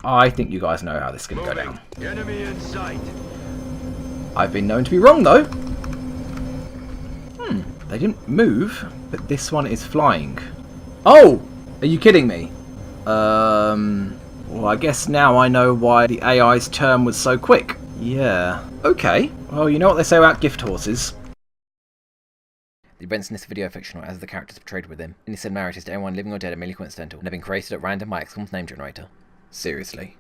I think you guys know how this is going to go down. Enemy in sight. I've been known to be wrong, though. They didn't move, but this one is flying. Oh! Are you kidding me? Well, I guess now I know why the AI's turn was so quick. Yeah. Okay. Well, you know what they say about gift horses. The events in this video are fictional, as the characters portrayed within. Any similarities to anyone living or dead are merely coincidental and have been created at random by XCOM's name generator. Seriously.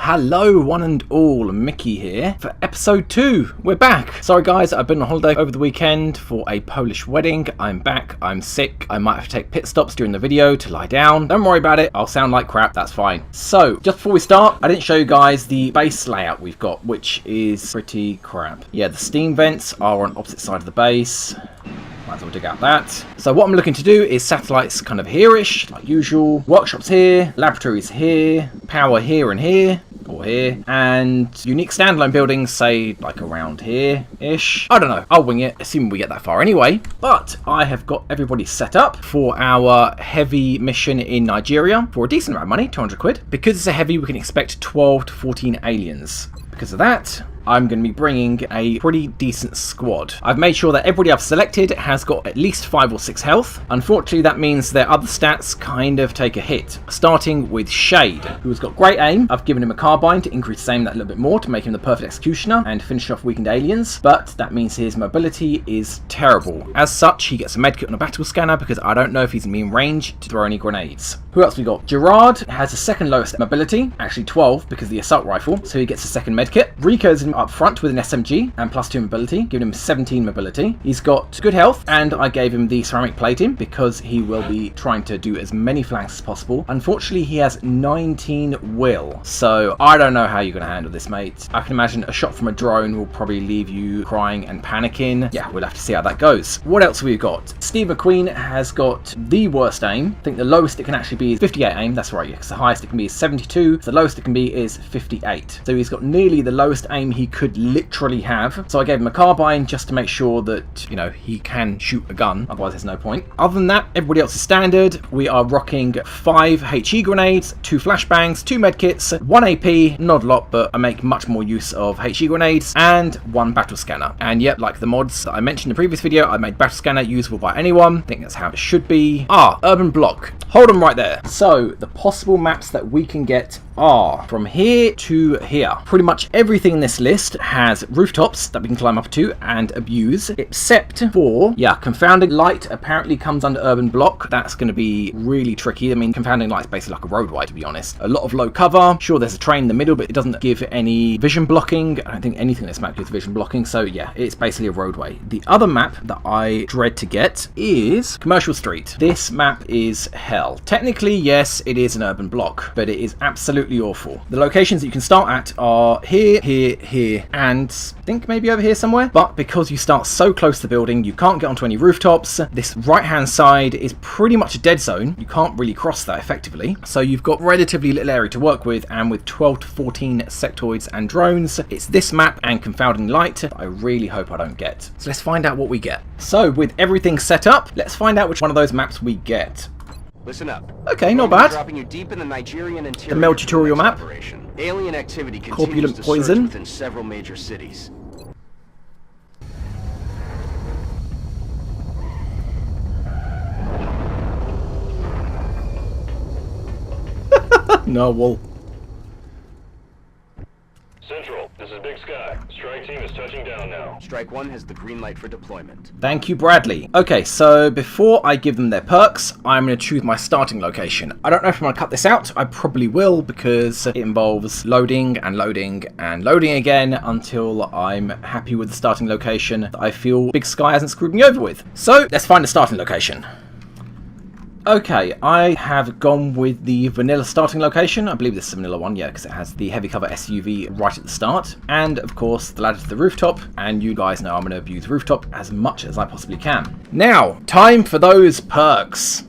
Hello one and all, Mickey here for episode 2. We're back. Sorry guys, I've been on holiday over the weekend for a Polish wedding. I'm back, I'm sick. I might have to take pit stops during the video to lie down. Don't worry about it, I'll sound like crap, that's fine. So, just before we start, I didn't show you guys the base layout we've got, which is pretty crap. Yeah, the steam vents are on opposite side of the base. Might as well dig out that. So what I'm looking to do is satellites kind of here-ish, like usual. Workshops here, laboratories here, power here and here. Or here, and unique standalone buildings, say like around here-ish. I don't know, I'll wing it, assuming we get that far anyway. But I have got everybody set up for our heavy mission in Nigeria for a decent amount of money, 200 quid. Because it's a heavy, we can expect 12 to 14 aliens. Because of that, I'm going to be bringing a pretty decent squad. I've made sure that everybody I've selected has got at least 5 or 6 health. Unfortunately, that means their other stats kind of take a hit. Starting with Shade, who's got great aim. I've given him a carbine to increase his aim that little bit more to make him the perfect executioner and finish off weakened aliens. But that means his mobility is terrible. As such, he gets a medkit and a battle scanner because I don't know if he's going to be in range to throw any grenades. Who else we got? Gerard has the second lowest mobility, actually 12 because of the assault rifle, so he gets a second medkit. Rico's up front with an SMG and +2 mobility, giving him 17 mobility. He's got good health, and I gave him the ceramic plating because he will be trying to do as many flanks as possible. Unfortunately, he has 19 will, so I don't know how you're going to handle this, mate. I can imagine a shot from a drone will probably leave you crying and panicking. Yeah, we'll have to see how that goes. What else have we got? Steve McQueen has got the worst aim. I think the lowest it can actually be is 58 aim. That's right, because the highest it can be is 72. So the lowest it can be is 58. So he's got nearly the lowest aim he could literally have. So I gave him a carbine just to make sure that, you know, he can shoot a gun. Otherwise there's no point. Other than that, everybody else is standard. We are rocking 5 HE grenades, 2 flashbangs, 2 medkits, 1 AP, not a lot, but I make much more use of HE grenades, and 1 battle scanner. And yep, like the mods that I mentioned in the previous video, I made battle scanner usable by anyone. I think that's how it should be. Urban block. Hold on right there. So the possible maps that we can get are from here to here. Pretty much everything in this list has rooftops that we can climb up to and abuse, except for, yeah, confounding light apparently comes under urban block. That's going to be really tricky. I mean, confounding light is basically like a roadway, to be honest. A lot of low cover. Sure, there's a train in the middle, but it doesn't give any vision blocking. I don't think anything in this map gives vision blocking, so yeah, it's basically a roadway. The other map that I dread to get is Commercial Street. This map is hell. Technically, yes, it is an urban block, but it is absolutely awful. The locations that you can start at are here, here, here, and I think maybe over here somewhere. But because you start so close to the building, you can't get onto any rooftops. This right-hand side is pretty much a dead zone. You can't really cross that effectively. So you've got relatively little area to work with, and with 12 to 14 sectoids and drones, it's this map and confounding light that I really hope I don't get. So let's find out what we get. So with everything set up, let's find out which one of those maps we get. Listen up. Okay, not bad. Dropping you deep in the Nigerian interior. The meld tutorial map. Operation. Alien activity continues Corpulent to poison. surge within several major cities. No, well. Central, this is Big Sky. Strike team is touching down now. Strike 1 has the green light for deployment. Thank you, Bradley. Okay, so before I give them their perks, I'm going to choose my starting location. I don't know if I'm going to cut this out. I probably will, because it involves loading and loading and loading again until I'm happy with the starting location that I feel Big Sky hasn't screwed me over with. So let's find a starting location. Okay, I have gone with the vanilla starting location. I believe this is a vanilla one, yeah, because it has the heavy cover SUV right at the start. And, of course, the ladder to the rooftop. And you guys know I'm going to abuse rooftop as much as I possibly can. Now, time for those perks.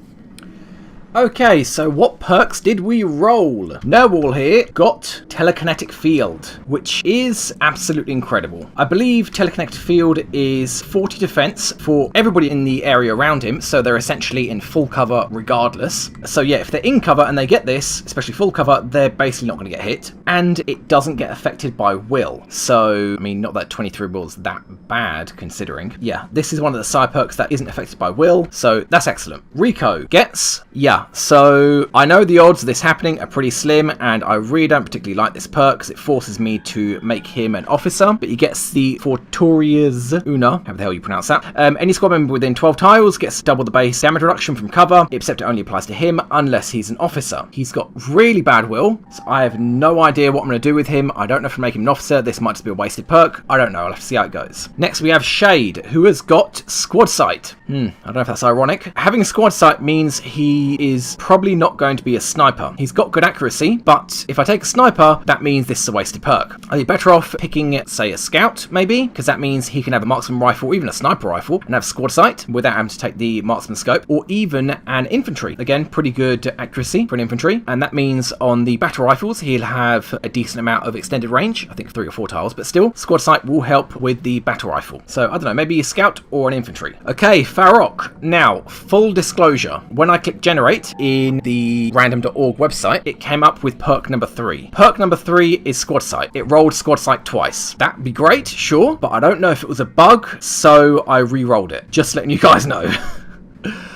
Okay, so what perks did we roll? Nerwall here got Telekinetic Field, which is absolutely incredible. I believe Telekinetic Field is 40 defense for everybody in the area around him, so they're essentially in full cover regardless. So yeah, if they're in cover and they get this, especially full cover, they're basically not going to get hit. And it doesn't get affected by will. So, I mean, not that 23 will's that bad considering. Yeah, this is one of the side perks that isn't affected by will, so that's excellent. Rico gets, yeah, so I know the odds of this happening are pretty slim, and I really don't particularly like this perk because it forces me to make him an officer, but he gets the Fortorias Una, how the hell you pronounce that. Any squad member within 12 tiles gets double the base damage reduction from cover, except it only applies to him unless he's an officer. He's got really bad will, so I have no idea what I'm going to do with him. I don't know if I'm making him an officer. This might just be a wasted perk. I don't know. I'll have to see how it goes. Next, we have Shade, who has got Squad Sight. I don't know if that's ironic. Having Squad Sight means he is probably not going to be a sniper. He's got good accuracy, but if I take a sniper, that means this is a wasted perk. I'd be better off picking, say, a scout, maybe, because that means he can have a marksman rifle, or even a sniper rifle, and have Squad Sight without having to take the marksman scope, or even an infantry. Again, pretty good accuracy for an infantry, and that means on the battle rifles, he'll have a decent amount of extended range, I think 3 or 4 tiles, but still, Squad Sight will help with the battle rifle. So, I don't know, maybe a scout or an infantry. Okay, Farok. Now, full disclosure, when I click generate in the random.org website, it came up with perk number 3. Perk number 3 is Squad Sight. It rolled Squad Sight twice. That'd be great, sure, but I don't know if it was a bug, so I re-rolled it. Just letting you guys know.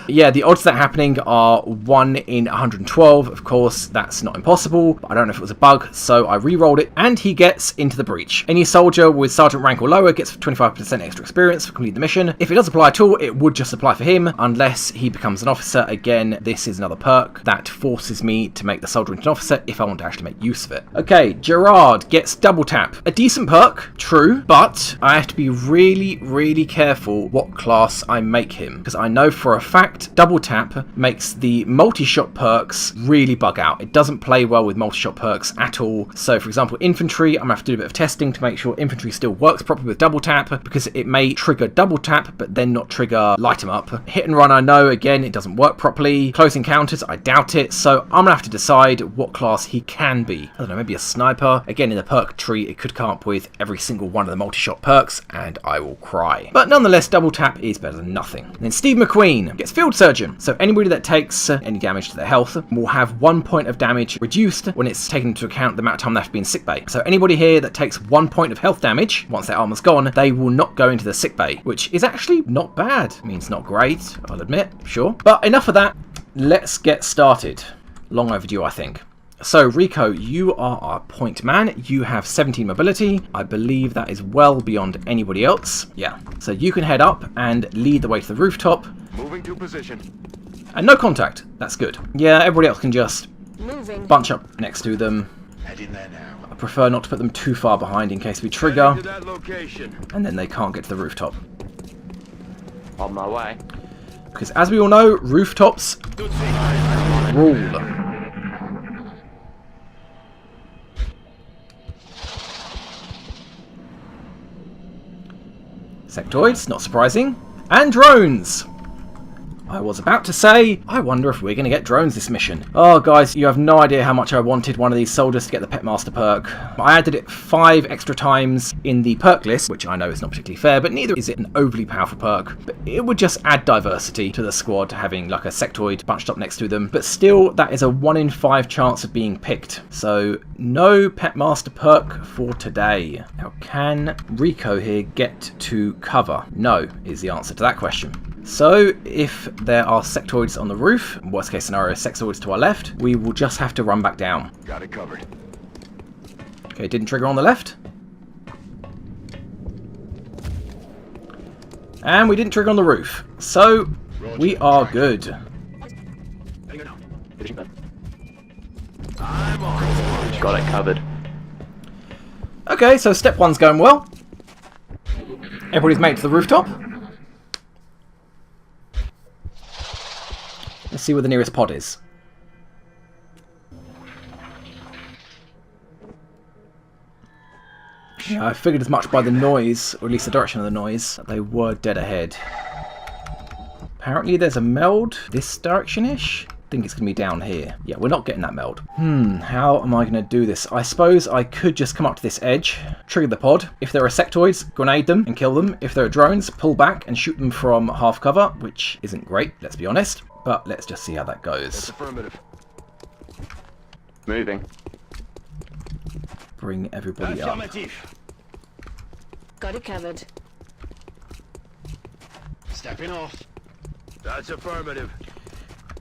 Yeah, the odds of that happening are 1 in 112. Of course, that's not impossible, but I don't know if it was a bug, so I re-rolled it, and he gets into the breach. Any soldier with sergeant rank or lower gets 25% extra experience for completing the mission. If it does apply at all, it would just apply for him, unless he becomes an officer. Again, this is another perk that forces me to make the soldier into an officer if I want to actually make use of it. Okay, Gerard gets double tap. A decent perk, true, but I have to be really, really careful what class I make him, because I know for a fact double tap makes the multi-shot perks really bug out. It doesn't play well with multi-shot perks at all. So for example, infantry, I'm gonna have to do a bit of testing to make sure infantry still works properly with double tap, because it may trigger double tap but then not trigger light 'em up. Hit and run, I know, again, it doesn't work properly. Close encounters, I doubt it. So I'm gonna have to decide what class he can be. I don't know, maybe a sniper. Again, in the perk tree, it could come up with every single one of the multi-shot perks and I will cry. But nonetheless, double tap is better than nothing. And then Steve McQueen gets Field Surgeon. So anybody that takes any damage to their health will have 1 point of damage reduced when it's taken into account the amount of time they have to be in sickbay. So anybody here that takes 1 point of health damage, once their armor's gone, they will not go into the sickbay, which is actually not bad. I mean, it's not great, I'll admit, sure. But enough of that, let's get started. Long overdue, I think. So, Rico, you are our point man. You have 17 mobility. I believe that is well beyond anybody else. Yeah. So you can head up and lead the way to the rooftop. Moving to position. And no contact. That's good. Yeah, everybody else can just bunch up next to them. Heading there now. I prefer not to put them too far behind in case we trigger. To that location. And then they can't get to the rooftop. On my way. Because as we all know, rooftops rule. Sectoids, not surprising. And drones! I was about to say, I wonder if we're going to get drones this mission. Oh guys, you have no idea how much I wanted one of these soldiers to get the Pet Master perk. I added it 5 extra times in the perk list, which I know is not particularly fair, but neither is it an overly powerful perk. But it would just add diversity to the squad, having like a sectoid bunched up next to them. But still, that is a 1 in 5 chance of being picked. So no Pet Master perk for today. Now, can Rico here get to cover? No, is the answer to that question. So, if there are sectoids on the roof, worst case scenario, sectoids to our left, we will just have to run back down. Got it covered. Okay, didn't trigger on the left. And we didn't trigger on the roof. So, we are good. Got it covered. Okay, so step 1's going well. Everybody's made it to the rooftop. Let's see where the nearest pod is. Yeah, I figured as much by the noise, or at least the direction of the noise, that they were dead ahead. Apparently there's a meld this direction-ish. think it's going to be down here. Yeah, we're not getting that meld. How am I going to do this? I suppose I could just come up to this edge, trigger the pod. If there are sectoids, grenade them and kill them. If there are drones, pull back and shoot them from half cover, which isn't great, let's be honest. But let's just see how that That's goes. affirmative. Moving. Bring everybody up. Got it covered. Stepping off. That's affirmative.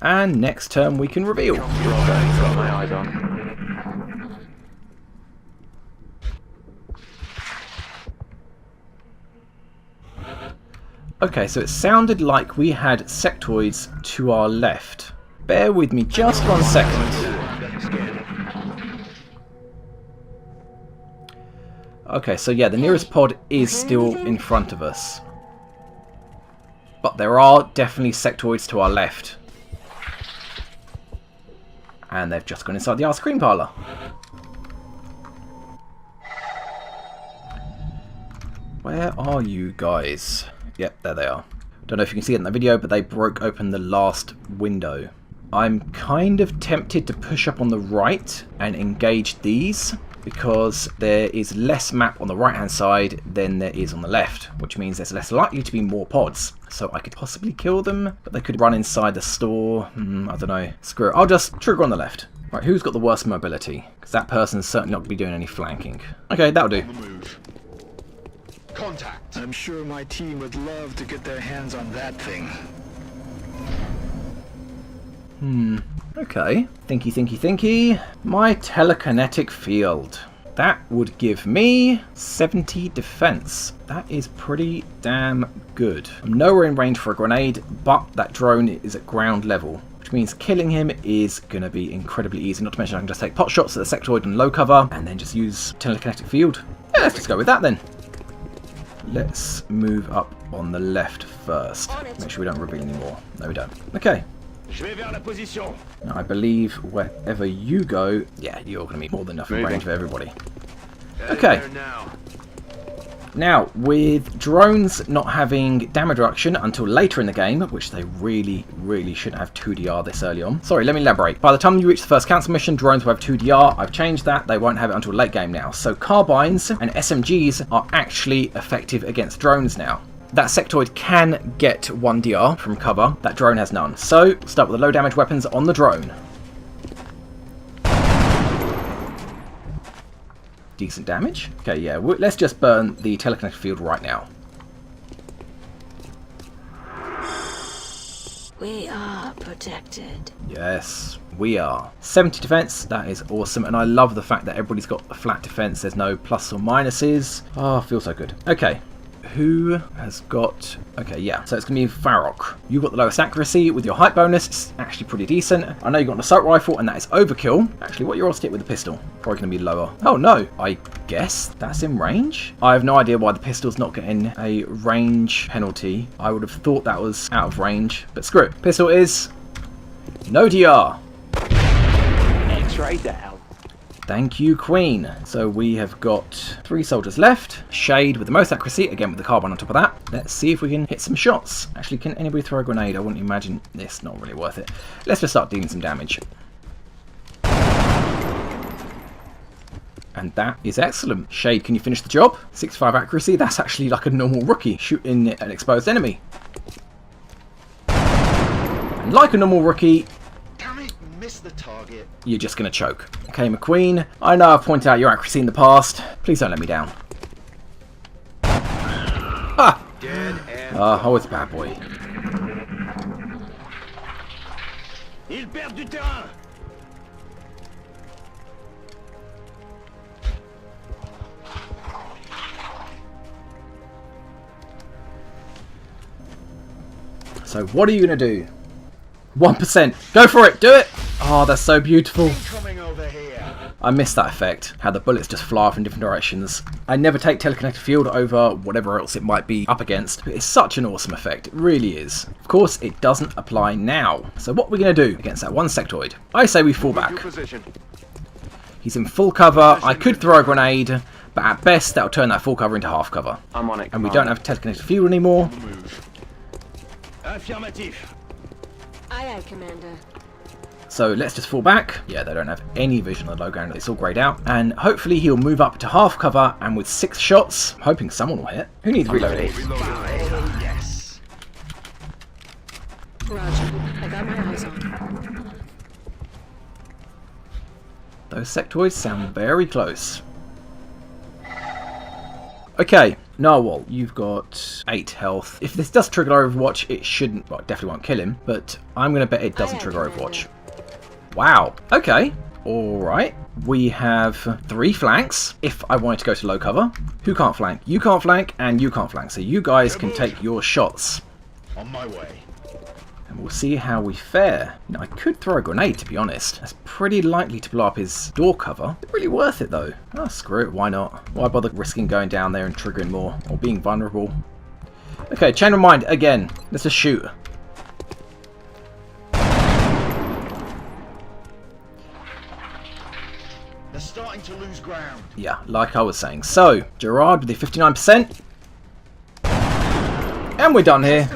And next turn we can reveal. Got my eyes on. Okay, so it sounded like we had sectoids to our left. Bear with me just 1 second. Okay, so yeah, the nearest pod is still in front of us. But there are definitely sectoids to our left. And they've just gone inside the ice cream parlour. Where are you guys? Yep, there they are. Don't know if you can see it in the video, but they broke open the last window. I'm kind of tempted to push up on the right and engage these, because there is less map on the right hand side than there is on the left, which means there's less likely to be more pods. So I could possibly kill them, but they could run inside the store. I don't know. Screw it. I'll just trigger on the left. Right, who's got the worst mobility? Because that person's certainly not going to be doing any flanking. Okay, that'll do. Move. Contact. I'm sure my team would love to get their hands on that thing. Okay. Thinky. My telekinetic field. That would give me 70 defense. That is pretty damn good. I'm nowhere in range for a grenade, but that drone is at ground level, which means killing him is going to be incredibly easy. Not to mention I can just take pot shots at the sectoid and low cover, and then just use telekinetic field. Yeah, let's just go with that then. Let's move up on the left first. Make sure we don't reveal anymore. No, we don't. Okay. Now, I believe wherever you go, yeah, you're going to be more than enough in range of everybody. Okay. Now, with drones not having damage reduction until later in the game, which they really shouldn't have 2DR this early on. Sorry, let me elaborate. By the time you reach the first council mission, drones will have 2DR. I've changed that. They won't have it until late game now. So carbines and SMGs are actually effective against drones now. That sectoid can get 1DR from cover. That drone has none. So, start with the low damage weapons on the drone. Decent damage. Okay, yeah, let's just burn the telekinetic field right now. We are protected. Yes, we are. 70 defense, that is awesome. And I love the fact that everybody's got a flat defense. There's no plus or minuses. Oh, feels so good. Okay. Who has got... Okay, yeah. So it's going to be Farrokh. You've got the lowest accuracy with your height bonus. It's actually pretty decent. I know you've got an assault rifle, and that is overkill. Actually, what are your odds to hit with the pistol? Probably going to be lower. Oh, no. I guess that's in range? I have no idea why the pistol's not getting a range penalty. I would have thought that was out of range. But screw it. Pistol is... no DR. X-ray down. Thank you, Queen. So we have got 3 soldiers left. Shade with the most accuracy, again with the carbine on top of that. Let's see if we can hit some shots. Actually, can anybody throw a grenade? I wouldn't imagine this. Not really worth it. Let's just start dealing some damage. And that is excellent. Shade, can you finish the job? 65 accuracy. That's actually like a normal rookie shooting an exposed enemy. And like a normal rookie... The target. You're just going to choke. Okay, McQueen, I know I've pointed out your accuracy in the past. Please don't let me down. Ah! Dead and Oh, it's bad boy. Il perd du terrain. So what are you going to do? 1%. Go for it. Do it. Oh, that's so beautiful. Coming over here. I miss that effect. How the bullets just fly off in different directions. I never take telekinetic field over whatever else it might be up against. But it's such an awesome effect. It really is. Of course, it doesn't apply now. So what are we going to do against that one sectoid? I say we fall back. He's in full cover. I could throw a grenade. But at best, that'll turn that full cover into half cover. I'm on it. And we don't have telekinetic field anymore. Affirmative. Aye, aye, Commander. So let's just fall back. Yeah, they don't have any vision on the low ground. It's all greyed out. And hopefully he'll move up to half cover, and with 6 shots, I'm hoping someone will hit. Who needs reloading? Yes. Roger. I got my eyes on. Those sectoids sound very close. Okay, Narwhal, you've got 8 health. If this does trigger Overwatch, it shouldn't, well, it definitely won't kill him, but I'm going to bet it doesn't trigger Overwatch. Wow, okay, alright. We have 3 flanks, if I wanted to go to low cover. Who can't flank? You can't flank, and you can't flank, so you guys can take your shots. On my way. And we'll see how we fare. You know, I could throw a grenade, to be honest. That's pretty likely to blow up his door cover. It's really worth it, though. Oh, screw it. Why not? Why bother risking going down there and triggering more? Or being vulnerable? Okay, chain of mind, again. Let's just shoot. They're starting to lose ground. Yeah, like I was saying. So, Gerard with the 59%. And we're done here.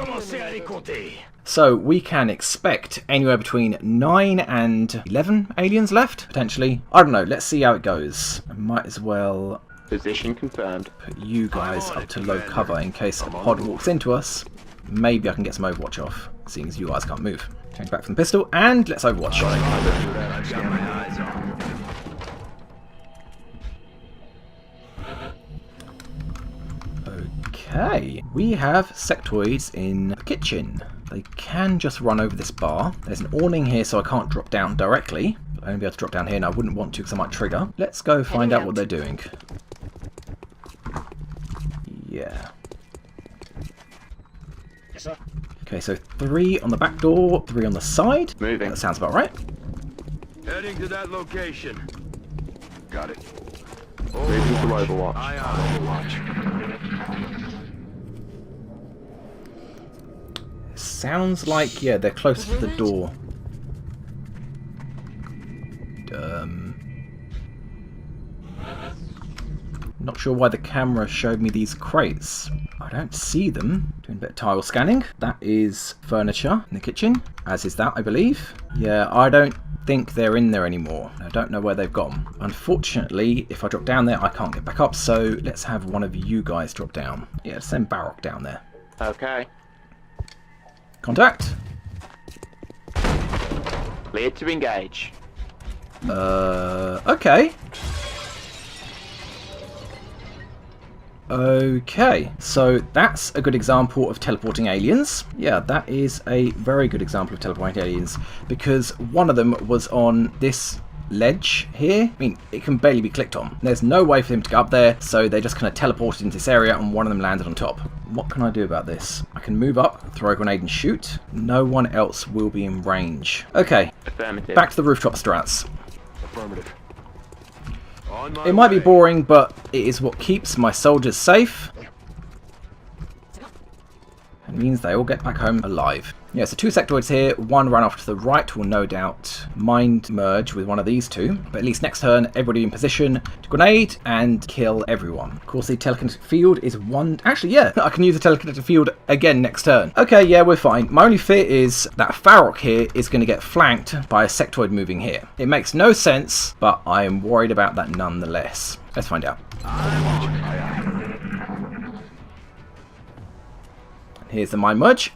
So we can expect anywhere between 9 and 11 aliens left, potentially. I don't know, let's see how it goes. I might as well Position confirmed. put you guys up to low cover in case a pod walks into us. Maybe I can get some Overwatch off, seeing as you guys can't move. Change back from the pistol, and let's Overwatch. I've got my eyes on. Okay, we have sectoids in the kitchen. They can just run over this bar. There's an awning here, so I can't drop down directly. I'll only be able to drop down here, and I wouldn't want to because I might trigger. Let's go find out what they're doing. Yeah. Yes, sir. Okay, so 3 on the back door, 3 on the side. Moving. That sounds about right. Heading to that location. Got it. Moving to Overwatch. Aye, aye. Sounds like, yeah, they're closer to the door. Not sure why the camera showed me these crates. I don't see them. Doing a bit of tile scanning. That is furniture in the kitchen, as is that, I believe. Yeah, I don't think they're in there anymore. I don't know where they've gone. Unfortunately, if I drop down there, I can't get back up, so let's have one of you guys drop down. Yeah, send Baroque down there. Okay. Contact. Cleared to engage. Okay. Okay, so that's a good example of teleporting aliens. Yeah, that is a very good example of teleporting aliens, because one of them was on this ledge here. I mean, it can barely be clicked on. There's no way for them to get up there, so they just kind of teleported into this area, and one of them landed on top. What can I do about this? I can move up, throw a grenade and shoot. No one else will be in range. Okay, Affirmative. back to the rooftop strats. Affirmative. On my It might be way. boring, but it is what keeps my soldiers safe. It means they all get back home alive. Yeah, so 2 sectoids here. One ran off to the right, will no doubt mind merge with one of these 2. But at least next turn, everybody in position to grenade and kill everyone. Of course, the telekinetic field is one... Actually, yeah, I can use the telekinetic field again next turn. Okay, yeah, we're fine. My only fear is that Farrock here is going to get flanked by a sectoid moving here. It makes no sense, but I am worried about that nonetheless. Let's find out. Here's the mind merge.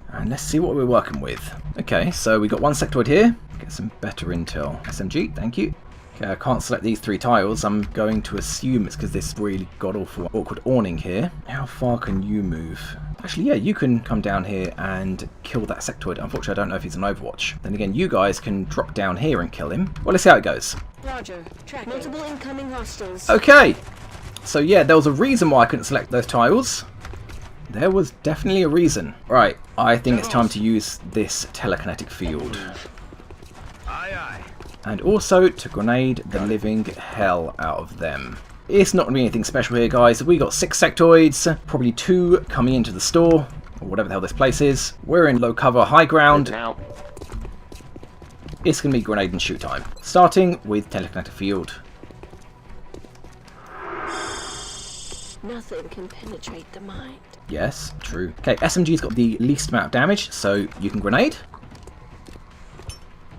And let's see what we're working with. Okay, so we got one sectoid here. Get some better intel. SMG, thank you. Okay, I can't select these 3 tiles. I'm going to assume it's because this really god-awful awkward awning here. How far can you move? Actually, yeah, you can come down here and kill that sectoid. Unfortunately, I don't know if he's on Overwatch. Then again, you guys can drop down here and kill him. Well, let's see how it goes. Roger. Track multiple incoming hostiles. Okay, so yeah, there was a reason why I couldn't select those tiles. There was definitely a reason. Right, I think it's time to use this telekinetic field. Aye, aye. And also to grenade the living hell out of them. It's not going to be anything special here, guys. We got 6 sectoids, probably 2 coming into the store, or whatever the hell this place is. We're in low cover, high ground. Now. It's going to be grenade and shoot time. Starting with telekinetic field. Nothing can penetrate the mind. Yes, true. Okay, SMG's got the least amount of damage, so you can grenade.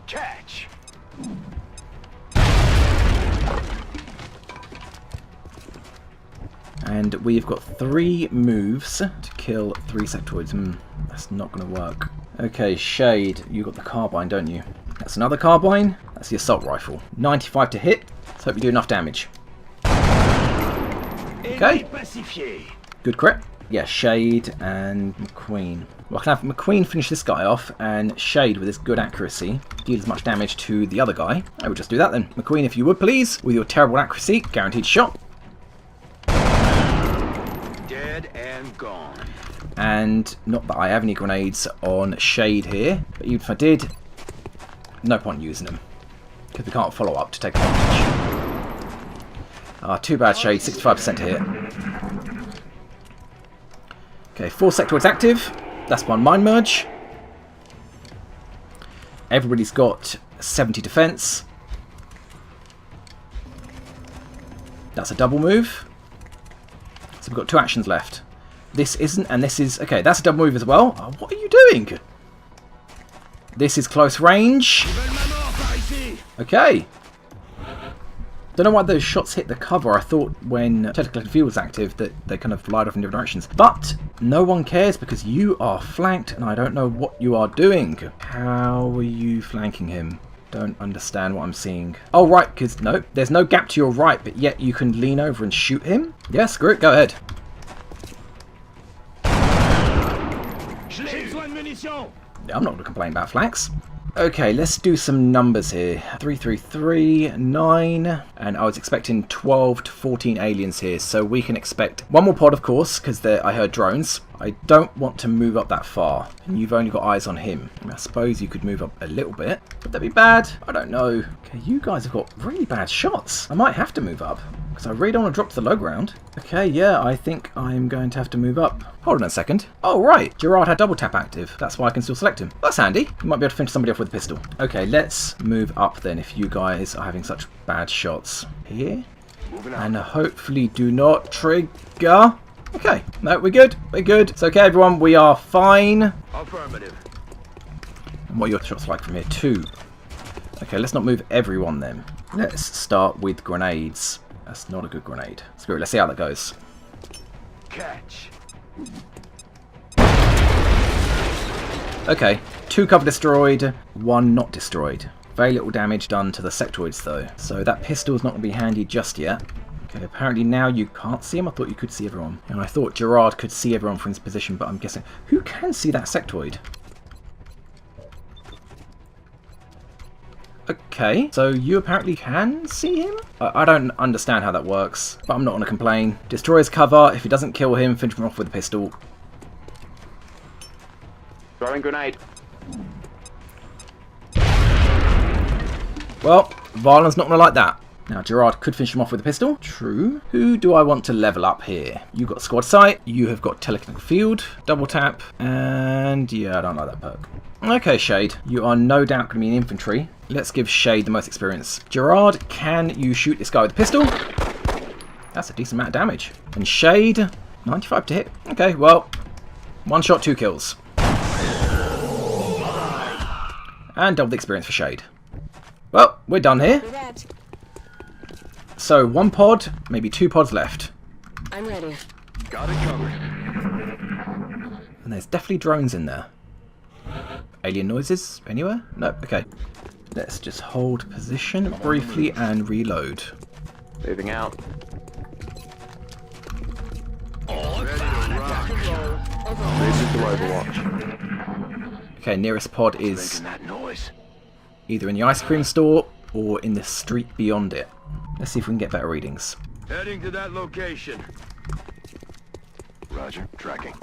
Catch. And we've got 3 moves to kill 3 sectoids. That's not going to work. Okay, Shade, you got the carbine, don't you? That's another carbine. That's the assault rifle. 95 to hit. Let's hope you do enough damage. Okay. Good crit. Yeah, Shade and McQueen. Well, I can have McQueen finish this guy off, and Shade, with his good accuracy, deal as much damage to the other guy. I would just do that then. McQueen, if you would please, with your terrible accuracy, guaranteed shot. Dead and gone. And not that I have any grenades on Shade here, but even if I did, no point using them, because we can't follow up to take advantage. Too bad, Shade. 65% to hit. Okay, 4 sectoids active. That's one mind merge. Everybody's got 70 defense. That's a double move. So we've got 2 actions left. This isn't, and this is... Okay, that's a double move as well. Oh, what are you doing? This is close range. Okay. Don't know why those shots hit the cover. I thought when Tactical Field was active that they kind of flied off in different directions. But no one cares because you are flanked and I don't know what you are doing. How are you flanking him? Don't understand what I'm seeing. Oh, right, because no, there's no gap to your right, but yet you can lean over and shoot him? Yeah, screw it, go ahead. I'm not going to complain about flanks. Okay, let's do some numbers here. 333, 9, and I was expecting 12 to 14 aliens here, so we can expect one more pod, of course, because I heard drones. I don't want to move up that far, and you've only got eyes on him. I suppose you could move up a little bit. Would that be bad? I don't know. Okay, you guys have got really bad shots. I might have to move up, because I really don't want to drop to the low ground. Okay, yeah, I think I'm going to have to move up. Hold on a second. Oh, right. Gerard had double tap active. That's why I can still select him. That's handy. You might be able to finish somebody off with a pistol. Okay, let's move up then if you guys are having such bad shots. Here. And hopefully do not trigger. Okay, no, we're good. We're good. It's okay, everyone. We are fine. Affirmative. And what are your shots like from here? 2. Okay, let's not move everyone then. Let's start with grenades. That's not a good grenade. Screw it, let's see how that goes. Catch. Okay, 2 cover destroyed, 1 not destroyed. Very little damage done to the sectoids though. So that pistol's not going to be handy just yet. Okay, apparently now you can't see him. I thought you could see everyone. And I thought Gerard could see everyone from his position, but I'm guessing... Who can see that sectoid? Okay, so you apparently can see him? I don't understand how that works, but I'm not going to complain. Destroy his cover. If he doesn't kill him, finish him off with a pistol. Throwing grenade. Well, Varlan's not going to like that. Now, Gerard could finish him off with a pistol. True. Who do I want to level up here? You've got squad sight. You have got telekinetic field. Double tap. And yeah, I don't like that perk. Okay, Shade. You are no doubt going to be in infantry. Let's give Shade the most experience. Gerard, can you shoot this guy with a pistol? That's a decent amount of damage. And Shade, 95 to hit. Okay, well, 1 shot, 2 kills. And double the experience for Shade. Well, we're done here. So 1 pod, maybe 2 pods left. I'm ready. Got it covered. And there's definitely drones in there. Alien noises anywhere? No, okay. Let's just hold position briefly and reload. Moving out. Moving to Overwatch. Okay, nearest pod is Making that noise. either in the ice cream store or in the street beyond it. Let's see if we can get better readings. Heading to that location. Roger, tracking.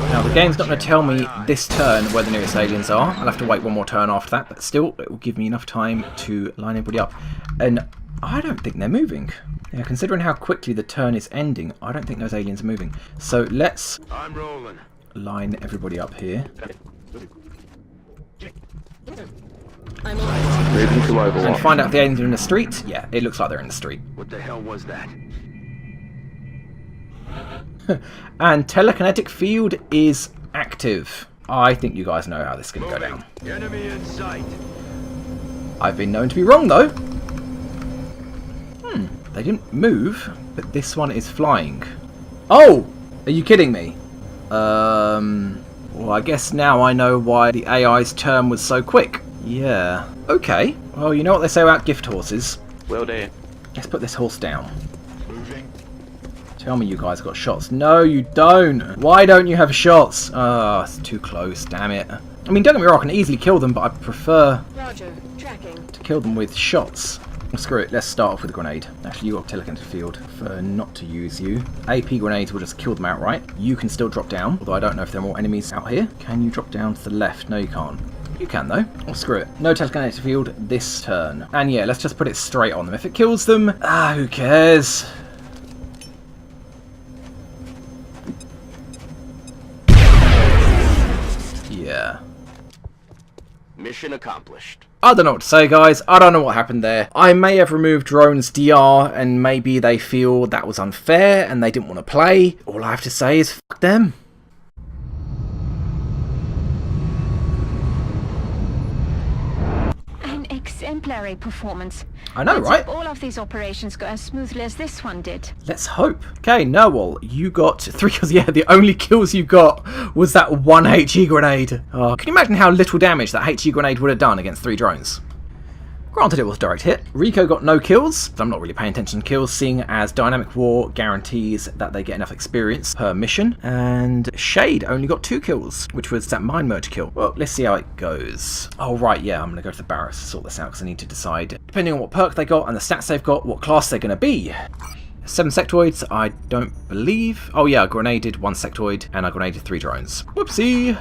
Now the game's not going to tell me this turn where the nearest aliens are. I'll have to wait 1 more turn after that, but still it will give me enough time to line everybody up. And I don't think they're moving. Yeah, considering how quickly the turn is ending, I don't think those aliens are moving. So let's I'm rolling. line everybody up here. I'm on Moving to And Overwatch. find out if the aliens are in the street. Yeah, it looks like they're in the street. What the hell was that? And telekinetic field is active. I think you guys know how this is going to go down. Enemy in sight. I've been known to be wrong, though. They didn't move, but this one is flying. Oh! Are you kidding me? Well, I guess now I know why the AI's turn was so quick. Yeah. Okay. Well, you know what they say about gift horses. Will do. Let's put this horse down. Moving. Tell me you guys got shots. No, you don't. Why don't you have shots? Ah, it's too close. Damn it. I mean, don't get me wrong, I can easily kill them, but I prefer Roger. Tracking. to kill them with shots. Well, screw it, let's start off with a grenade. Actually, you got telekinetic field. Prefer not to use you. AP grenades will just kill them outright. You can still drop down, although I don't know if there are more enemies out here. Can you drop down to the left? No, you can't. You can, though. Well, screw it. No telekinetic field this turn. And yeah, let's just put it straight on them. If it kills them, who cares? Yeah. Mission accomplished. I don't know what to say, guys. I don't know what happened there. I may have removed drones DR, and maybe they feel that was unfair and they didn't want to play. All I have to say is fuck them. An exemplary performance. I know, Let's right? hope all of these operations go as smoothly as this one did. Let's hope. Okay, Noel, you got 3 kills. Yeah, the only kills you got was that one HE grenade. Oh, can you imagine how little damage that HE grenade would have done against 3 drones? Granted, it was a direct hit. Rico got no kills. I'm not really paying attention to kills, seeing as Dynamic War guarantees that they get enough experience per mission. And Shade only got 2 kills, which was that mine merge kill. Well, let's see how it goes. Oh, right, yeah, I'm going to go to the barracks to sort this out because I need to decide, depending on what perk they got and the stats they've got, what class they're going to be. 7 sectoids, I don't believe. Oh, yeah, I grenaded 1 sectoid and I grenaded 3 drones. Whoopsie.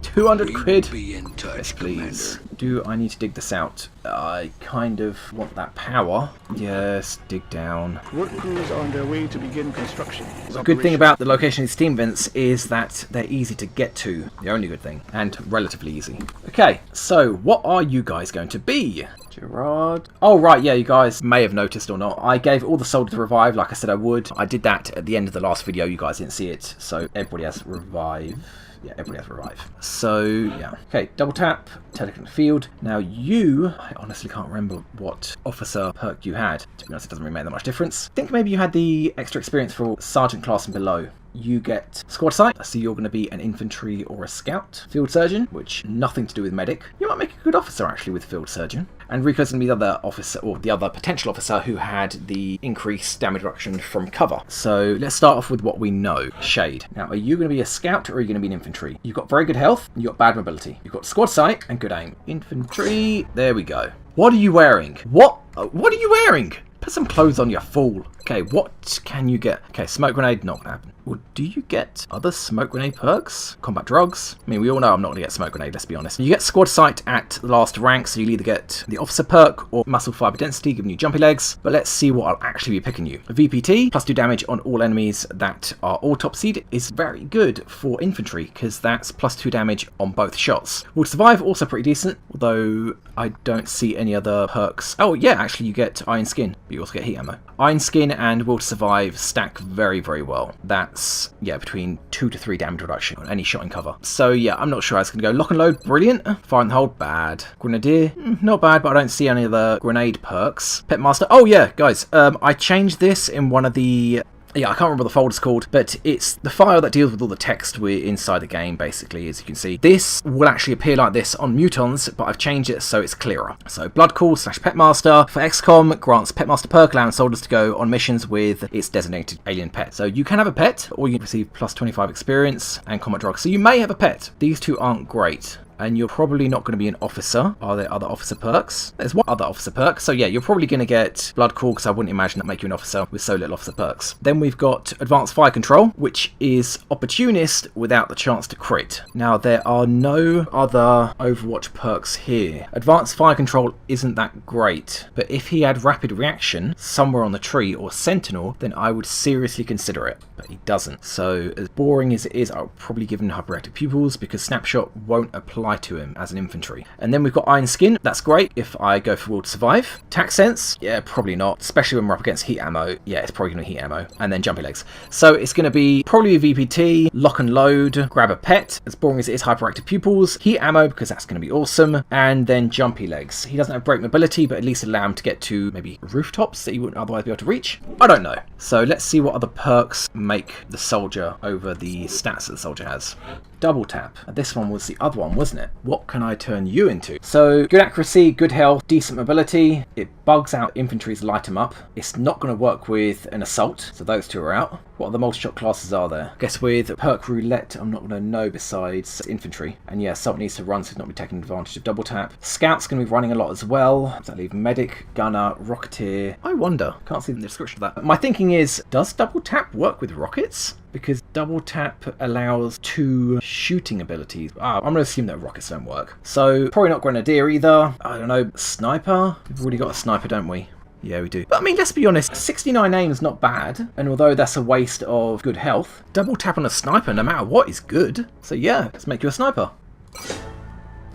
200 quid. Yes, please. Do I need to dig this out? I kind of want that power. Yes, dig down. Work crews are on their way to begin construction. The good thing about the location of these steam vents is that they're easy to get to. The only good thing. And relatively easy. Okay, so what are you guys going to be? Gerard. Oh, right, yeah, you guys may have noticed or not. I gave all the soldiers revive like I said I would. I did that at the end of the last video. You guys didn't see it. So everybody has revive. Yeah, everybody has revive. So, yeah. Okay, double tap, telekinetic field. Now you, I honestly can't remember what officer perk you had. To be honest, it doesn't really make that much difference. I think maybe you had the extra experience for sergeant class and below. You get squad sight, so you're going to be an infantry or a scout. Field surgeon, which nothing to do with medic. You might make a good officer actually with field surgeon. And Rico's going to be the other officer, or the other potential officer who had the increased damage reduction from cover. So let's start off with what we know. Shade. Now, are you going to be a scout or are you going to be an infantry? You've got very good health, you've got bad mobility. You've got squad sight and good aim. Infantry, there we go. What are you wearing? What are you wearing? Put some clothes on, you fool. Okay, what can you get? Okay, smoke grenade, not gonna happen. Well, do you get other smoke grenade perks? Combat drugs? I mean, we all know I'm not gonna get smoke grenade, let's be honest. You get squad sight at the last rank, so you'll either get the officer perk or muscle fiber density, giving you jumpy legs. But let's see what I'll actually be picking you. VPT, plus 2 damage on all enemies that are autopsied, is very good for infantry, because that's plus 2 damage on both shots. Will to survive, also pretty decent, although I don't see any other perks. Oh yeah, actually you get iron skin, but you also get heat ammo. Iron skin and will to survive stack very, very well. That's, yeah, between 2 to 3 damage reduction on any shot in cover. So yeah, I'm not sure how it's going to go. Lock and load, brilliant. Fire and hold, bad. Grenadier, not bad, but I don't see any of the grenade perks. Pitmaster, oh yeah, guys, I changed this in one of the... Yeah, I can't remember what the folder's called, but it's the file that deals with all the text we're inside the game, basically, as you can see. This will actually appear like this on Mutons, but I've changed it so it's clearer. So, Blood Call / Petmaster for XCOM grants Petmaster perk, allowing soldiers to go on missions with its designated alien pet. So, you can have a pet, or you can receive plus 25 experience and combat drugs. So, you may have a pet. These two aren't great. And you're probably not going to be an officer. Are there other officer perks? There's one other officer perk. So yeah, you're probably going to get Blood Call, because I wouldn't imagine that make you an officer with so little officer perks. Then we've got Advanced Fire Control, which is Opportunist without the chance to crit. Now, there are no other Overwatch perks here. Advanced Fire Control isn't that great, but if he had Rapid Reaction somewhere on the tree or Sentinel, then I would seriously consider it. But he doesn't. So as boring as it is, I'll probably give him hyperactive pupils, because Snapshot won't apply apply to him as an infantry. And then we've got Iron Skin. That's great if I go for Will to Survive. Tac Sense, yeah, probably not, especially when we're up against heat ammo. Yeah, it's probably going to be heat ammo. And then Jumpy Legs. So it's going to be probably a VPT, lock and load, grab a pet, as boring as it is, hyperactive pupils, heat ammo because that's going to be awesome, and then Jumpy Legs. He doesn't have great mobility, but at least allow him to get to maybe rooftops that he wouldn't otherwise be able to reach. I don't know. So let's see what other perks make the soldier over the stats that the soldier has. Double tap. This one was the other one, wasn't it? What can I turn you into? So good accuracy, good health, decent mobility. It bugs out infantries, light them up. It's not going to work with an assault, so those two are out. What other multi-shot classes are there? I guess with perk roulette, I'm not going to know besides infantry. And yeah, assault needs to run, so it's not be taking advantage of double tap. Scout's going to be running a lot as well. Does that leave medic, gunner, rocketeer? I wonder. Can't see the description of that. My thinking is, does double tap work with rockets? Because double tap allows 2 shooting abilities. I'm going to assume that rockets don't work. So probably not Grenadier either. I don't know, sniper? We've already got a sniper, don't we? Yeah, we do. But I mean, let's be honest, 69 aim is not bad. And although that's a waste of good health, double tap on a sniper no matter what is good. So yeah, let's make you a sniper.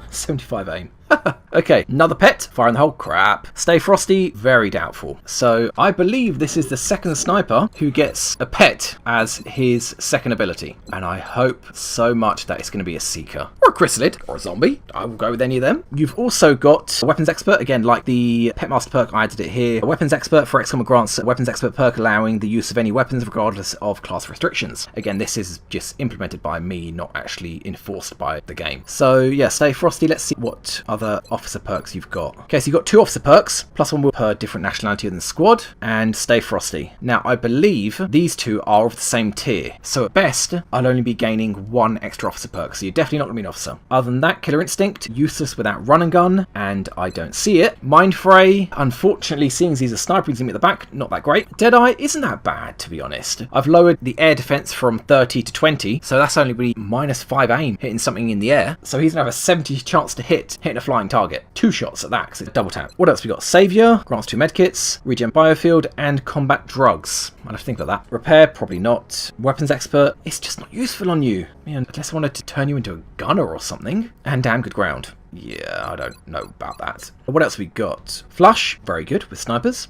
75 aim. Okay, another pet. Fire in the hole. Crap. Stay Frosty. Very doubtful. So I believe this is the second sniper who gets a pet as his second ability. And I hope so much that it's going to be a Seeker. Or a Chrysalid. Or a Zombie. I will go with any of them. You've also got a Weapons Expert. Again, like the Petmaster perk, I added it here. A Weapons Expert for XCOM grants a Weapons Expert perk allowing the use of any weapons regardless of class restrictions. Again, this is just implemented by me, not actually enforced by the game. So yeah, Stay Frosty. Let's see what other officer perks you've got. Okay, so you've got 2 officer perks, plus 1 per different nationality within the squad, and Stay Frosty. Now, I believe these 2 are of the same tier, so at best, I'll only be gaining 1 extra officer perk, so you're definitely not going to be an officer. Other than that, Killer Instinct, useless without run and gun, and I don't see it. Mind Fray, unfortunately, seeing as he's a sniper, he's at the back, not that great. Deadeye isn't that bad, to be honest. I've lowered the air defense from 30 to 20, so that's only really -5 aim, hitting something in the air, so he's going to have a 70 chance to hitting a flying target. 2 shots at that because it's double tap. What else we got? Savior, grants 2 medkits, regen biofield, and combat drugs. I'll have to think about that. Repair, probably not. Weapons expert, it's just not useful on you. Man, unless I wanted to turn you into a gunner or something. And damn good ground. Yeah, I don't know about that. What else we got? Flush, very good with snipers.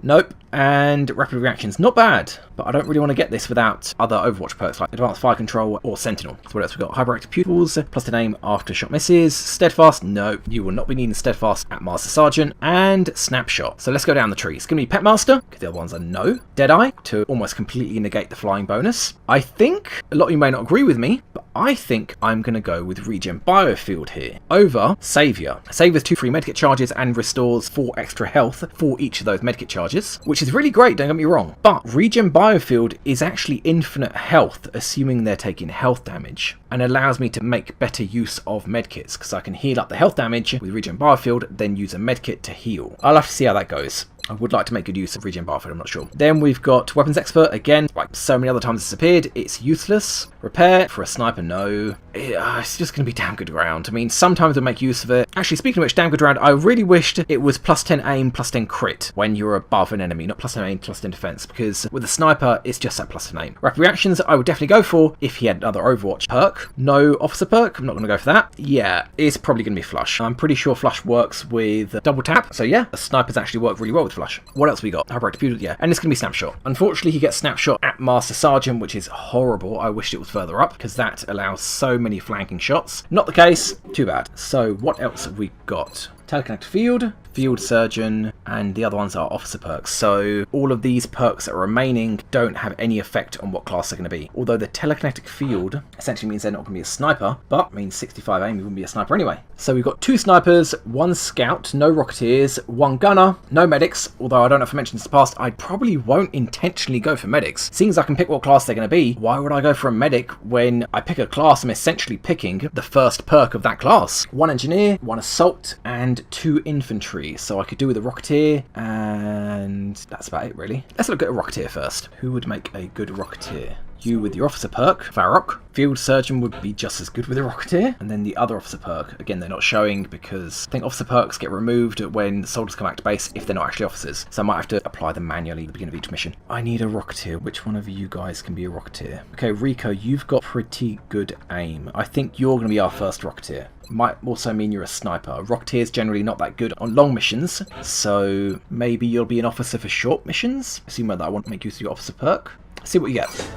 Nope. And rapid reactions, not bad, but I don't really want to get this without other Overwatch perks like Advanced Fire Control or Sentinel. So what else we got? Hyperactive Pupils, plus 10 aim after shot misses. Steadfast, no, you will not be needing Steadfast at Master Sergeant. And Snapshot. So let's go down the tree. It's going to be Petmaster, because the other ones are no. Deadeye, to almost completely negate the flying bonus. I think, a lot of you may not agree with me, but I think I'm going to go with Regen Biofield here over Savior. Savior's 2 free medkit charges and restores 4 extra health for each of those medkit charges, which is really great, don't get me wrong. But Regen Biofield is actually infinite health, assuming they're taking health damage, and allows me to make better use of medkits, because I can heal up the health damage with Regen Biofield, then use a medkit to heal. I'll have to see how that goes. I would like to make good use of Regen Biofield, I'm not sure. Then we've got Weapons Expert, again, like so many other times it's appeared, it's useless. Repair, for a sniper, no. It's just going to be damn good ground. I mean, sometimes I'll make use of it. Actually, speaking of which, damn good ground, I really wished it was plus 10 aim, plus 10 crit when you're above an enemy, not plus 10 aim, plus 10 defense, because with a sniper, it's just that plus 10 aim. Rapid reactions, I would definitely go for if he had another Overwatch perk. No officer perk, I'm not going to go for that. Yeah, it's probably going to be Flush. I'm pretty sure Flush works with double tap, so yeah, the snipers actually work really well with Flush. What else we got? Hyperactive Pupil, yeah, and it's going to be Snapshot. Unfortunately, he gets Snapshot at Master Sergeant, which is horrible. I wished it was further up, because that allows so many flanking shots. Not the case, too bad. So what else have we got? Telekinetic Field, Field Surgeon, and the other ones are officer perks. So all of these perks that are remaining don't have any effect on what class they're going to be. Although the Telekinetic Field essentially means they're not going to be a sniper, but means 65 aim, you wouldn't be a sniper anyway. So we've got 2 snipers, 1 scout, no rocketeers, 1 gunner, no medics. Although I don't know if I mentioned this in the past, I probably won't intentionally go for medics. Seeing as I can pick what class they're going to be, why would I go for a medic when I pick a class I'm essentially picking the first perk of that class? 1 engineer, 1 assault, and 2 infantry. So I could do with a rocketeer, and that's about it really. Let's look at a rocketeer first. Who would make a good rocketeer? You with your officer perk, Farrock. Field Surgeon would be just as good with a Rocketeer. And then the other officer perk, again, they're not showing because I think officer perks get removed when soldiers come back to base if they're not actually officers. So I might have to apply them manually at the beginning of each mission. I need a Rocketeer. Which one of you guys can be a Rocketeer? Okay, Rico, you've got pretty good aim. I think you're going to be our first Rocketeer. Might also mean you're a sniper. A Rocketeer is generally not that good on long missions, so maybe you'll be an officer for short missions. Assume that I want to make use of your officer perk. See what you get.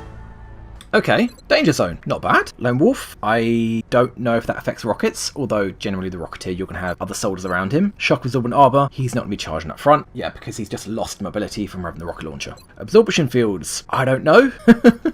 Okay, Danger Zone, not bad. Lone Wolf, I don't know if that affects rockets, although generally the Rocketeer, you're going to have other soldiers around him. Shock Absorbent Arbor, he's not going to be charging up front. Yeah, because he's just lost mobility from having the rocket launcher. Absorption Fields, I don't know.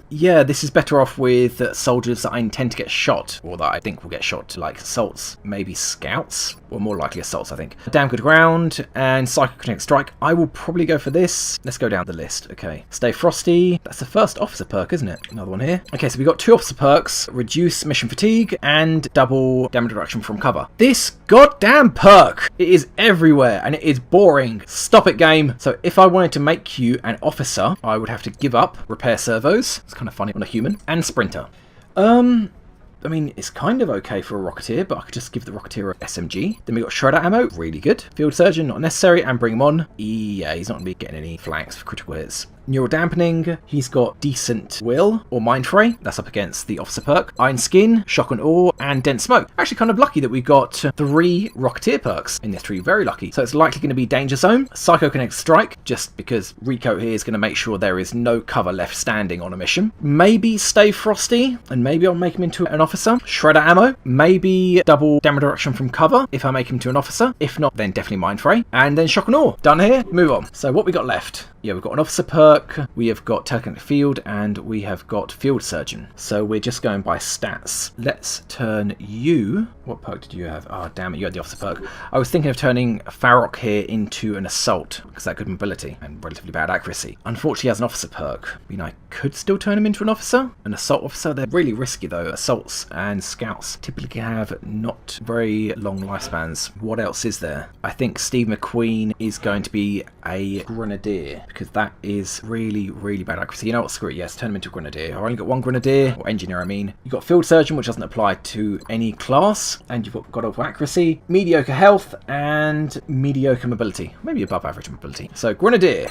Yeah, this is better off with soldiers that I intend to get shot, or that I think will get shot, like assaults, maybe scouts, or more likely assaults, I think. Damn Good Ground, and Psychokinetic Strike. I will probably go for this. Let's go down the list. Okay, Stay Frosty, that's the first officer perk, isn't it? Another one here. Okay, so we've got 2 officer perks, reduce mission fatigue and double damage reduction from cover. This goddamn perk, it is everywhere and it is boring. Stop it, game. So if I wanted to make you an officer, I would have to give up repair servos. It's kind of funny on a human, and sprinter. I mean, it's kind of okay for a Rocketeer, but I could just give the Rocketeer a SMG. Then we got Shredder ammo, really good. Field Surgeon, not necessary, and bring him on. Yeah, he's not going to be getting any flanks for critical hits. Neural Dampening, he's got Decent Will, or Mind Fray, that's up against the Officer perk. Iron Skin, Shock and Awe, and Dense Smoke. Actually kind of lucky that we got 3 Rocketeer perks in this tree, very lucky. So it's likely going to be Danger Zone, Psychokinetic Strike, just because Rico here is going to make sure there is no cover left standing on a mission. Maybe Stay Frosty, and maybe I'll make him into an officer. Shredder Ammo, maybe double damage reduction from cover if I make him to an officer. If not, then definitely Mind Fray. And then Shock and Awe. Done here, move on. So what we got left? Yeah, we've got an officer perk, we have got Telekinetic Field, and we have got Field Surgeon. So we're just going by stats. Let's turn you... What perk did you have? Oh, damn it, you had the officer perk. I was thinking of turning Farrock here into an assault, because that good mobility and relatively bad accuracy. Unfortunately, he has an officer perk. I mean, I could still turn him into an officer. An assault officer, they're really risky though. Assaults and scouts typically have not very long lifespans. What else is there? I think Steve McQueen is going to be a Grenadier, because that is really, really bad accuracy. You know what, screw it, yes, turn him into a Grenadier. I've only got 1 Grenadier, or Engineer I mean. You've got Field Surgeon, which doesn't apply to any class, and you've got God Awful Accuracy, mediocre health, and mediocre mobility. Maybe above average mobility. So, Grenadier.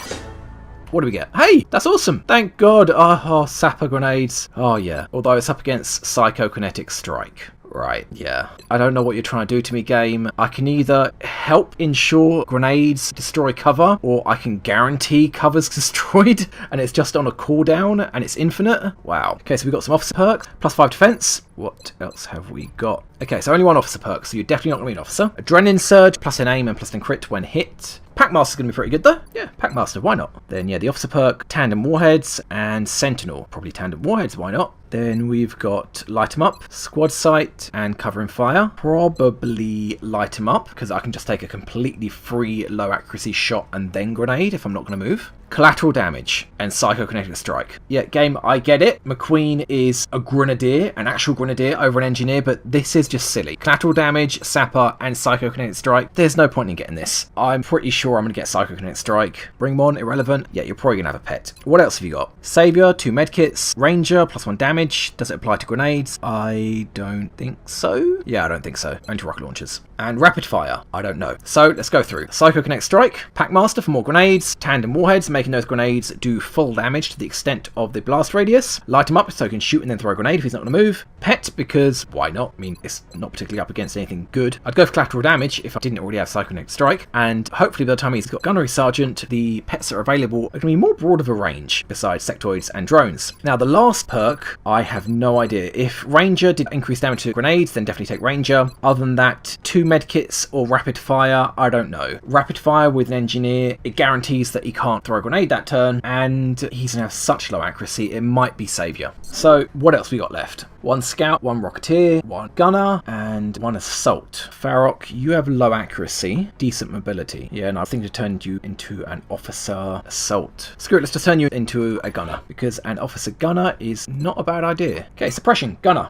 What do we get? Hey, that's awesome. Thank God. Oh, Sapper Grenades. Oh, yeah. Although it's up against Psychokinetic Strike. Right, yeah. I don't know what you're trying to do to me, game. I can either help ensure grenades destroy cover, or I can guarantee cover's destroyed, and it's just on a cooldown, and it's infinite. Wow. Okay, so we've got some officer perks, +5 defense. What else have we got? Okay, so only 1 officer perk, so you're definitely not going to be an officer. Adrenaline Surge, plus an aim and plus an crit when hit. Packmaster's going to be pretty good though. Yeah, Packmaster, why not? Then yeah, the officer perk, Tandem Warheads, and Sentinel. Probably Tandem Warheads, why not? Then we've got Light 'em Up, Squad Sight, and Covering Fire. Probably Light 'em Up, because I can just take a completely free low accuracy shot and then grenade if I'm not going to move. Collateral Damage and Psychokinetic Strike. Yeah, game, I get it. McQueen is a Grenadier, an actual Grenadier over an Engineer, but this is just silly. Collateral Damage, Sapper, and Psychokinetic Strike. There's no point in getting this. I'm pretty sure I'm going to get Psychokinetic Strike. Bring them on, irrelevant. Yeah, you're probably going to have a pet. What else have you got? Savior, 2 medkits. Ranger, +1 damage. Does it apply to grenades? I don't think so. Yeah, I don't think so. Only to rocket launchers. And Rapid Fire. I don't know. So, let's go through. Psychokinetic Strike. Packmaster for more grenades. Tandem Warheads, making those grenades do full damage to the extent of the blast radius. Light him up so he can shoot and then throw a grenade if he's not going to move. Pet, because why not? I mean, it's not particularly up against anything good. I'd go for collateral damage if I didn't already have Psychokinetic Strike. And hopefully by the time he's got Gunnery Sergeant, the pets that are available are going to be more broad of a range besides sectoids and drones. Now, the last perk, I have no idea. If Ranger did increase damage to grenades, then definitely take Ranger. Other than that, 2 medkits or Rapid Fire, I don't know. Rapid Fire with an Engineer, it guarantees that he can't throw a grenade that turn, and he's going to have such low accuracy, it might be Saviour. So, what else we got left? 1 Scout, 1 Rocketeer, 1 Gunner, and 1 Assault. Farrock, you have low accuracy, decent mobility. Yeah, and I think to turn you into an Officer Assault. Screw it, let's just turn you into a Gunner, because an Officer Gunner is not a bad idea. Okay, Suppression, Gunner.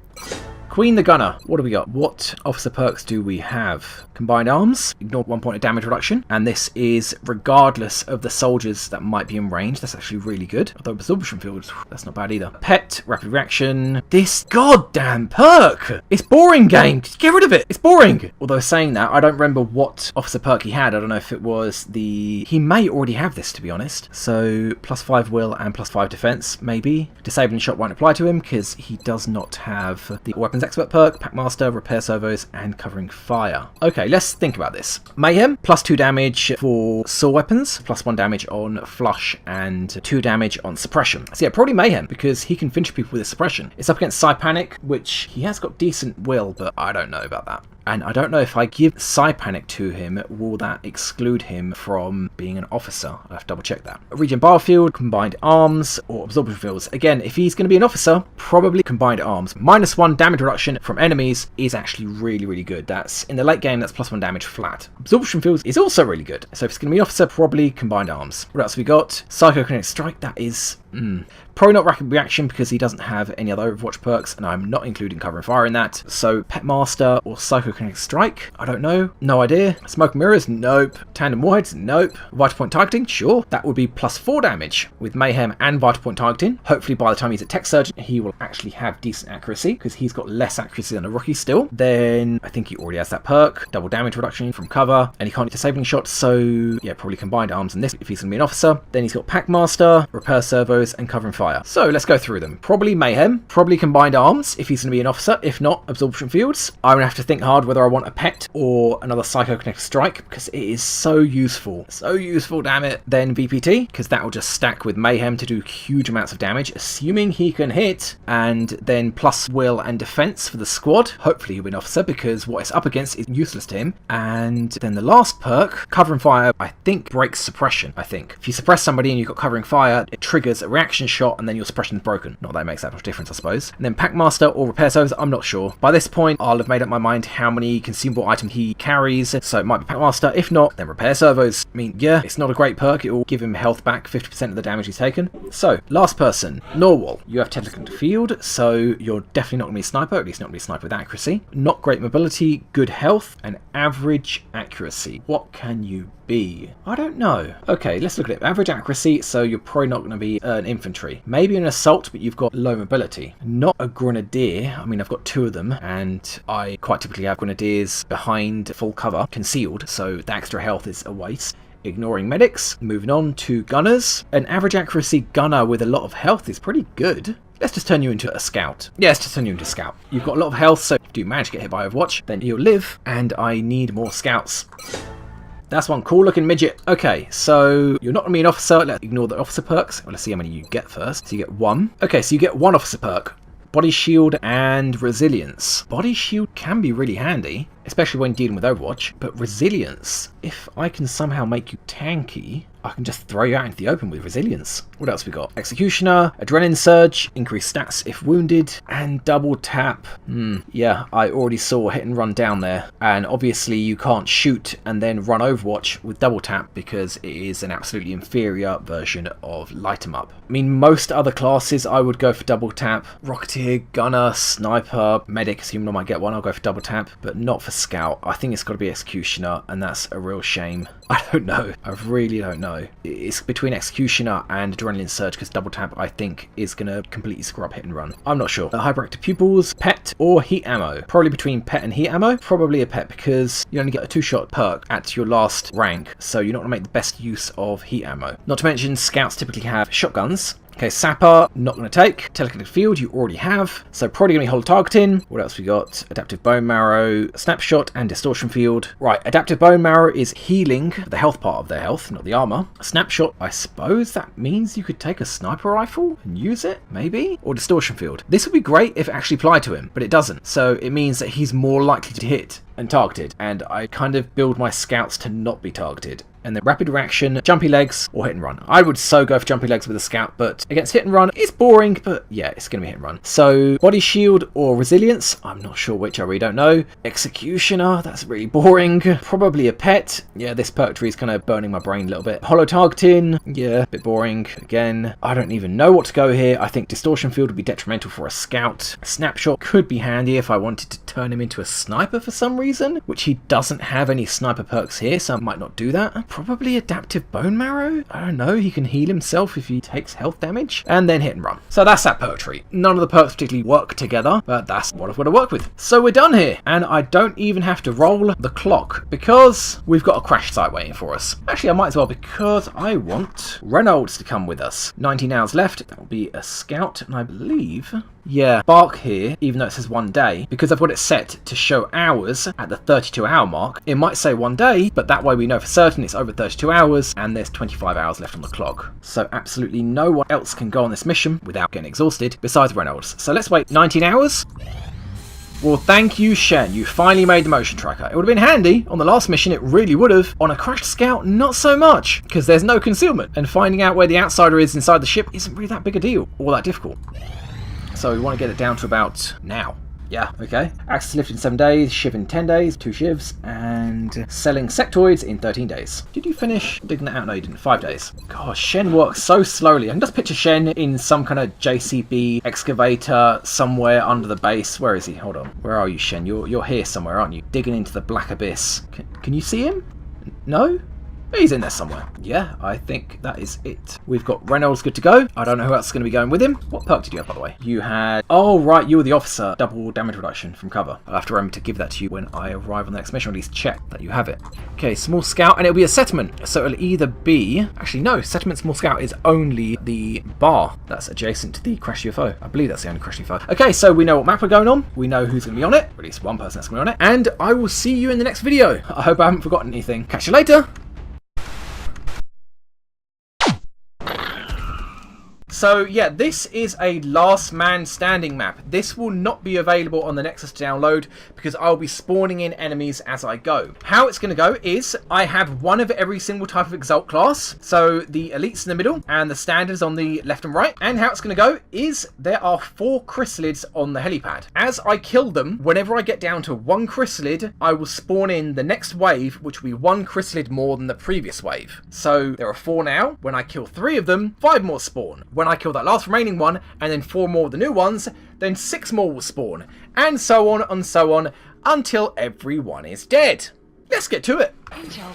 Queen the Gunner. What do we got? What officer perks do we have? Combined arms, ignore 1 point of damage reduction, and this is regardless of the soldiers that might be in range. That's actually really good. Although absorption fields, that's not bad either. Pet, rapid reaction. This goddamn perk! It's boring, game. Just get rid of it. It's boring. Although saying that, I don't remember what officer perk he had. I don't know if it was the... He may already have this, to be honest. So +5 will and +5 defense, maybe. Disabling shot won't apply to him because he does not have the weapons expert perk, Packmaster, repair servos, and covering fire. Okay, let's think about this. Mayhem, +2 damage for saw weapons, +1 damage on flush, and 2 damage on suppression. So yeah, probably Mayhem, because he can finish people with his suppression. It's up against Panic, which he has got decent will, but I don't know about that. And I don't know if I give Panic to him, will that exclude him from being an officer? I'll have to double check that. Regen Biofield, Combined Arms, or Absorption Fields. Again, if he's going to be an officer, probably Combined Arms. -1 damage reduction from enemies is actually really, really good. That's in the late game, that's +1 damage flat. Absorption Fields is also really good. So if it's going to be an officer, probably Combined Arms. What else have we got? Psychokinetic Strike, that is... Probably not Rapid Reaction because he doesn't have any other Overwatch perks, and I'm not including Cover and Fire in that. So Petmaster or Psychokinetic Strike? I don't know. No idea. Smoke Mirrors? Nope. Tandem Warheads? Nope. Vital Point Targeting? Sure. That would be +4 damage with Mayhem and Vital Point Targeting. Hopefully by the time he's at Tech Surgeon, he will actually have decent accuracy because he's got less accuracy than a rookie still. Then I think he already has that perk. Double damage reduction from cover, and he can't get disabling shots, so yeah, probably Combined Arms in this if he's going to be an officer. Then he's got Packmaster, Repair Servos, and Cover and Fire. So let's go through them. Probably Mayhem, probably Combined Arms if he's going to be an officer, if not Absorption Fields. I'm going to have to think hard whether I want a pet or another Psychokinetic Strike because it is so useful. So useful, damn it. Then VPT, because that will just stack with Mayhem to do huge amounts of damage, assuming he can hit, and then plus will and defense for the squad. Hopefully he'll be an officer because what it's up against is useless to him. And then the last perk, Cover and Fire, I think breaks suppression, I think. If you suppress somebody and you've got Covering Fire, it triggers a reaction shot and then your suppression's broken. Not that it makes that much difference, I suppose. And then Packmaster or Repair Servos, I'm not sure. By this point, I'll have made up my mind how many consumable items he carries, so it might be Packmaster. If not, then Repair Servos. I mean, yeah, it's not a great perk. It will give him health back, 50% of the damage he's taken. So, last person, Norwal. You have Technical Field, so you're definitely not going to be a sniper, at least not going to be a sniper with accuracy. Not great mobility, good health, and average accuracy. What can you be? I don't know. Okay, let's look at it. Average accuracy, so you're probably not going to be an infantry. Maybe an assault, but you've got low mobility. Not a grenadier. I mean, I've got 2 of them, and I quite typically have grenadiers behind full cover, concealed, so the extra health is a waste. Ignoring medics. Moving on to gunners. An average accuracy gunner with a lot of health is pretty good. Let's just turn you into a scout. Yeah, let's just turn you into a scout. You've got a lot of health, so if you do manage to get hit by Overwatch, then you'll live, and I need more scouts. That's one cool looking midget. Okay, so you're not going to be an officer. Let's ignore the officer perks. Well, let's see how many you get first. So you get 1. Okay, so you get 1 officer perk. Body shield and resilience. Body shield can be really handy, especially when dealing with Overwatch, but resilience, if I can somehow make you tanky, I can just throw you out into the open with resilience. What else we got? Executioner, Adrenaline Surge, increased stats if wounded, and double tap. Yeah, I already saw hit and run down there. And obviously you can't shoot and then run Overwatch with double tap because it is an absolutely inferior version of Light 'em Up. I mean, most other classes I would go for double tap. Rocketeer, Gunner, Sniper, Medic, assuming I might get one, I'll go for double tap, but not for Scout. I think it's got to be Executioner, and that's a real shame. I don't know. I really don't know. It's between Executioner and Adrenaline Surge because double tap, I think, is going to completely screw up hit and run. I'm not sure. Hyperactive Pupils, Pet, or Heat Ammo. Probably between Pet and Heat Ammo. Probably a Pet because you only get a 2-shot perk at your last rank, so you're not going to make the best use of Heat Ammo. Not to mention, Scouts typically have shotguns. Okay, Sapper, not going to take. Telekinetic Field, you already have. So probably going to be Hold Targeting. What else we got? Adaptive Bone Marrow, Snapshot, and Distortion Field. Right, Adaptive Bone Marrow is healing the health part of their health, not the armor. Snapshot, I suppose that means you could take a sniper rifle and use it, maybe? Or Distortion Field. This would be great if it actually applied to him, but it doesn't. So it means that he's more likely to hit and targeted, and I kind of build my scouts to not be targeted. And then rapid reaction, jumpy legs, or hit and run. I would so go for jumpy legs with a scout, but against hit and run, it's boring, but yeah, it's going to be hit and run. So body shield or resilience, I'm not sure which, I really don't know. Executioner, that's really boring. Probably a pet. Yeah, this perk tree is kind of burning my brain a little bit. Hollow targeting, yeah, a bit boring. Again, I don't even know what to go here. I think distortion field would be detrimental for a scout. Snapshot could be handy if I wanted to turn him into a sniper for some reason, which he doesn't have any sniper perks here, so I might not do that. Probably adaptive bone marrow? I don't know, he can heal himself if he takes health damage. And then hit and run. So that's that perk tree. None of the perks particularly work together, but that's what I've got to work with. So we're done here, and I don't even have to roll the clock because we've got a crash site waiting for us. Actually, I might as well, because I want Reynolds to come with us. 19 hours left. That will be a scout, and I believe... yeah, Bark here, even though it says 1 day, because I've got it set to show hours at the 32-hour mark, it might say 1 day, but that way we know for certain it's over 32 hours, and there's 25 hours left on the clock. So absolutely no one else can go on this mission without getting exhausted, besides Reynolds. So let's wait 19 hours. Well, thank you, Shen. You finally made the motion tracker. It would have been handy. On the last mission, it really would have. On a crashed scout, not so much, because there's no concealment, and finding out where the outsider is inside the ship isn't really that big a deal, or that difficult. So we want to get it down to about now. Yeah, okay. Access lift in 7 days, shiv in 10 days, 2 shivs, and selling sectoids in 13 days. Did you finish digging that out? No, you didn't. 5 days. Gosh, Shen works so slowly. I can just picture Shen in some kind of JCB excavator somewhere under the base. Where is he? Hold on. Where are you, Shen? You're here somewhere, aren't you? Digging into the black abyss. Can you see him? No? He's in there somewhere. Yeah, I think that is it. We've got Reynolds good to go. I don't know who else is going to be going with him. What perk did you have, by the way? You had... oh, right, you were the officer. Double damage reduction from cover. I'll have to remember to give that to you when I arrive on the next mission, or at least check that you have it. Okay, small scout, and it'll be a settlement. So it'll either be... actually, no, settlement small scout is only the bar that's adjacent to the crash UFO. I believe that's the only crash UFO. Okay, so we know what map we're going on. We know who's going to be on it. Or at least one person that's going to be on it. And I will see you in the next video. I hope I haven't forgotten anything. Catch you later. So yeah, this is a last man standing map. This will not be available on the Nexus to download because I'll be spawning in enemies as I go. How it's going to go is I have one of every single type of Exalt class. So the elites in the middle and the standards on the left and right. And how it's going to go is there are 4 chrysalids on the helipad. As I kill them, whenever I get down to 1 chrysalid, I will spawn in the next wave, which will be 1 chrysalid more than the previous wave. So there are 4 now. When I kill 3 of them, 5 more spawn. When I kill that last remaining one, and then 4 more of the new ones, then 6 more will spawn, and so on, until everyone is dead. Let's get to it.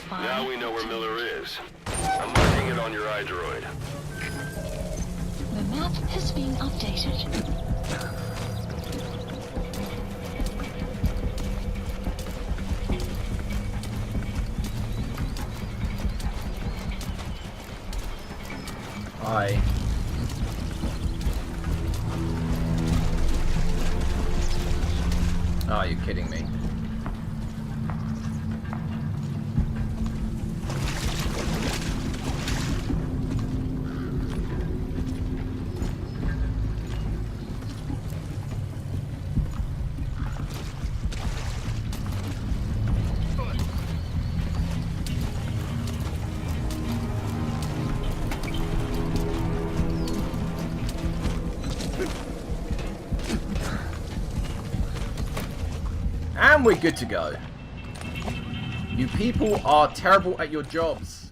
Now we know where Miller is. I'm marking it on your iDroid. The map is being updated. Hi. Are you kidding me? And we're good to go. You people are terrible at your jobs.